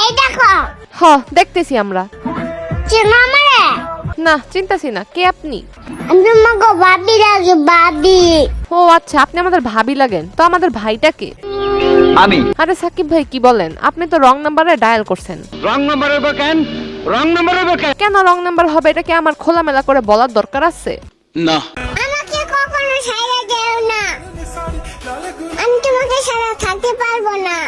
এই দেখো। হ দেখতেছি আমরা। চেনো আমারে? না চিন্তাছি না, কে আপনি? আমি তোমাকে ভাবি লাগে, ভাবি। ও আচ্ছা, আপনি আমাদের ভাবি লাগেন। তো আমাদের ভাইটা কে? আমি। আরে সাকিব ভাই কি বলেন, আপনি তো রং নাম্বারে ডায়াল করছেন। রং নাম্বার হবে কেন? রং নাম্বার হবে কেন? কেন রং নাম্বার হবে, এটা কি আমার খোলামেলা করে বলার দরকার আছে? না। আমাকে কখনো ছাইড়া যেও না, আমি তোমাকে ছাড়া থাকতে পারবো না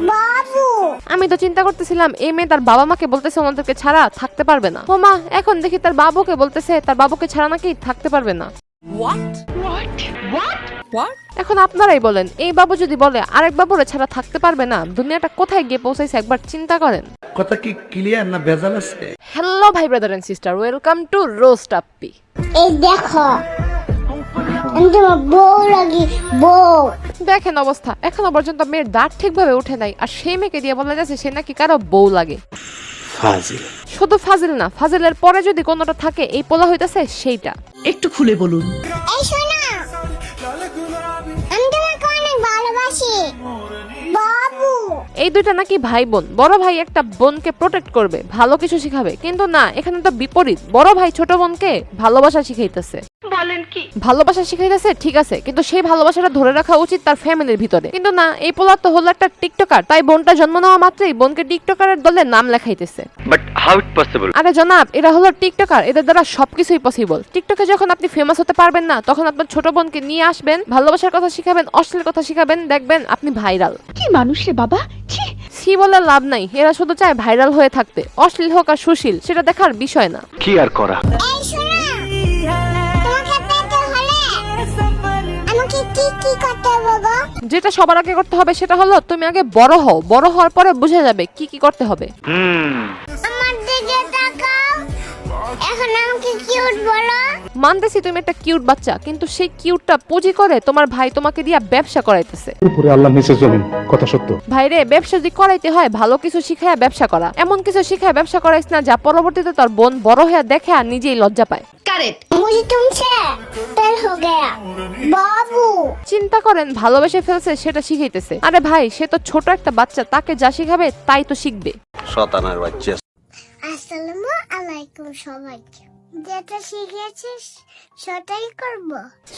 বাবু। আমি তো চিন্তা করতেছিলাম এই মেয়ে তার বাবা মাকে বলতেছে ওনাদেরকে ছাড়া থাকতে পারবে না। ও মা, এখন দেখি তার বাবুকে বলতেছে তার বাবুকে ছাড়া নাকি থাকতে পারবে না। এখন আপনারাই বলেন, এই বাবু যদি বলে আরেক বাবুরে ছাড়া থাকতে পারবে না, দুনিয়াটা কোথায় গিয়ে পৌঁছাইছে একবার চিন্তা করেন। কথা কি ক্লিয়ার না ভেজাল আছে? হ্যালো ভাই brother and sister, welcome to roast Appi. এই দেখো, আমি তোমার বউ লাগি, বউ। দেখেন অবস্থা, এখনো পর্যন্ত মেয়ের দাঁত ঠিকভাবে উঠে নাই, আর সেই মেয়েকে দিয়ে বলা যাচ্ছে সে নাকি কারো বউ লাগে। ফাজিল। শুধু ফাজিল না, ফাজিলের পরে যদি কোনোটা থাকে এই পোলা হইতাছে সেইটা। একটু খুলে বলুন। এই শোনো, আমি তোমাকে অনেক ভালোবাসি বাবু। এই দুইটা নাকি ভাই বোন, বড় ভাই একটা বোনকে প্রোটেক্ট করবে, ভালো কিছু শিখাবে, কিন্তু না, এখানে তো বিপরীত। বড় ভাই ছোট বোনকে ভালোবাসা শিখাইতেছে। বলেন কি? ভালোবাসা শিখাইতেছে ঠিক আছে, কিন্তু সেই ভালোবাসাটা ধরে রাখা উচিত তার ফ্যামিলির ভিতরে। কিন্তু না, এই পোলা তো হলো একটা টিকটকার, তাই বোনটা জন্ম নেওয়া মাত্রই বোনকে টিকটকারের দলে নাম লেখাইতেছে। But how it possible? আরে জনাব, এরা হলো টিকটকার, এদের দ্বারা সবকিছুই পসিবল। টিকটকে যখন আপনি ফেমাস হতে পারবেন না, তখন আপনার ছোট বোনকে নিয়ে আসবেন, ভালোবাসার কথা শিখাবেন, অশ্লীল কথা শিখাবেন, দেখবেন আপনি ভাইরাল। কি মানুষ রে বাবা, সি বলে লাভ নাই, এরা শুধু চায় ভাইরাল হয়ে থাকতে। অশ্লীল হোক আর সুশীল সেটা দেখার বিষয় না। কি আর করা? এই শোনো, তোমাকে পেতে হলে আমাকে কি কি করতে হবে গো? যেটা সবার আগে করতে হবে সেটা হলো তুমি আগে বড় হও, বড় হওয়ার পরে বুঝে যাবে কি কি করতে হবে। আমার দিকে তাকাও, এখন আমাকে কিউট বলো। মানতেছি তুমি একটা কিউট বাচ্চা, কিন্তু সেই কিউটটা পুঁজি করে তোমার ভাই তোমাকে দিয়া ব্যবসা করাইতেছে। উপরে আল্লাহ নিচে জমিন, কথা সত্য। ভাইরে, ব্যবসা যদি করাইতে হয় ভালো কিছু শিখায় ব্যবসা করা, এমন কিছু শিখায় ব্যবসা করাইস না যা পরবর্তীতে তোর বোন বড় হয়ে দেখে আর নিজেই লজ্জা পায়। मुझे तुमसे प्यार हो गया बाबू। চিন্তা করেন, ভালোবেসে ফেলছে সেটা শিখাইতেছে। আরে ভাই, সে তো ছোট একটা বাচ্চা, তাকে যা শিখাবে তাই তো শিখবে। শয়তানের বাচ্চা। আসসালামু আলাইকুম সবাইকে। যেটা শিখেছিস সেটাই করব।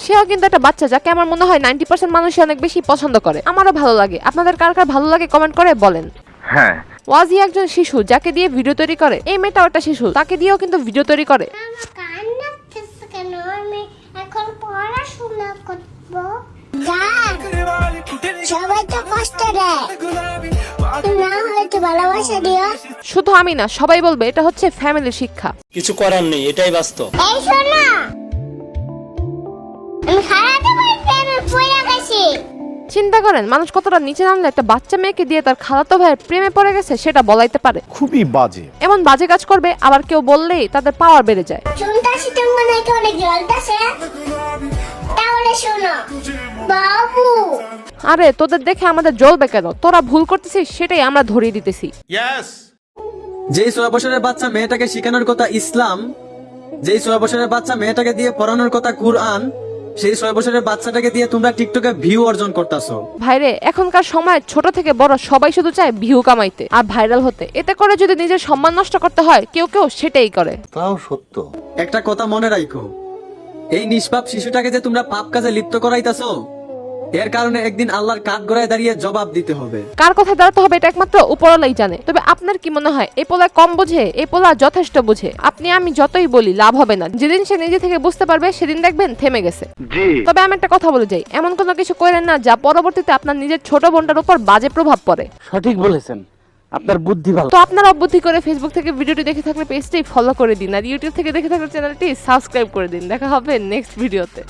সেও কিন্তু একটা বাচ্চা, যাকে আমার মনে হয় 90% মানুষই অনেক বেশি পছন্দ করে। আমারও ভালো লাগে। আপনাদের কার কার ভালো লাগে কমেন্ট করে বলেন। হ্যাঁ। ওয়াজি একজন শিশু যাকে দিয়ে ভিডিও তৈরি করে, এই মেয়েটাও একটা শিশু, তাকে দিয়েও কিন্তু ভিডিও তৈরি করে। আমার কান্না করছে কেন? আমি এখন পড়াশোনা করব। যা, সবাই তো কষ্ট দেয়, না হয়তো ভালোবাসা দিও। শুধু আমি না, সবাই বলবে এটা হচ্ছে ফ্যামিলির শিক্ষা। কিছু করার নেই, এটাই বাস্তব। এই শোনো, আমি সারাটা প্রেমে পড়ে গেছি। চিন্তা করেন, মানুষ কতটা নিচে নামলে একটা বাচ্চা মেয়েকে দিয়ে তার খালাতো ভাইয়ের প্রেমে পড়ে গেছে সেটা বলাইতে পারে। খুবই বাজে। এমন বাজে কাজ করবে, আবার কেউ বললেই তাদের পাওয়ার বেড়ে যায়। শুনতাছি তোমার নাকি অনেক জ্বলতাছে, তাহলে শোনো বাবু। আরে তোদের দেখে আমাদের জ্বলবে কেন? তোরা ভুল করতেছিস সেটাই আমরা ধরিয়ে দিতেছি। যেই 6 বছরের বাচ্চা মেয়েটাকে শিখানোর কথা ইসলাম, যেই 6 বছরের বাচ্চা মেয়েটাকে দিয়ে পড়ানোর কথা কুরআন, সেই 6 বছরের বাচ্চাটাকে দিয়ে তোমরা টিকটকে ভিউ অর্জন করতেছো। ভাইরে, এখনকার সময় ছোট থেকে বড় সবাই শুধু চায় ভিউ কামাইতে আর ভাইরাল হতে। এতে করে যদি নিজের সম্মান নষ্ট করতে হয়, কেউ কেউ সেটাই করে। তাও সত্য। একটা কথা মনে রাখো, এই নিষ্পাপ শিশুটাকে যে তোমরা পাপ কাজে লিপ্ত করাইতাছো, এর কারণে একদিন আল্লাহর কাঠগড়ায় দাঁড়িয়ে জবাব দিতে হবে। কার কথা দাঁড়াতে হবে এটা একমাত্র উপরওয়ালাই জানে। তবে আপনার কি মনে হয়, এই পোলা কম বুঝে? এই পোলা যথেষ্ট বুঝে। আপনি আমি যতই বলি লাভ হবে না। যেদিন সে নিজে থেকে বুঝতে পারবে সেদিন দেখবেন থেমে গেছে। তবে আমি একটা কথা বলে যাই, এমন কোনো কিছু করেন না যা পরবর্তীতে আপনার নিজের ছোট বোনটার উপর বাজে প্রভাব পড়ে। সঠিক বলেছেন, আপনার বুদ্ধি ভালো। তো আপনারা অবুদ্ধি করে ফেসবুক থেকে ভিডিওটি দেখে থাকলে পেজটি ফলো করে দিন, আর ইউটিউব থেকে দেখে থাকলে চ্যানেলটি সাবস্ক্রাইব করে দিন। দেখা হবে নেক্সট ভিডিওতে।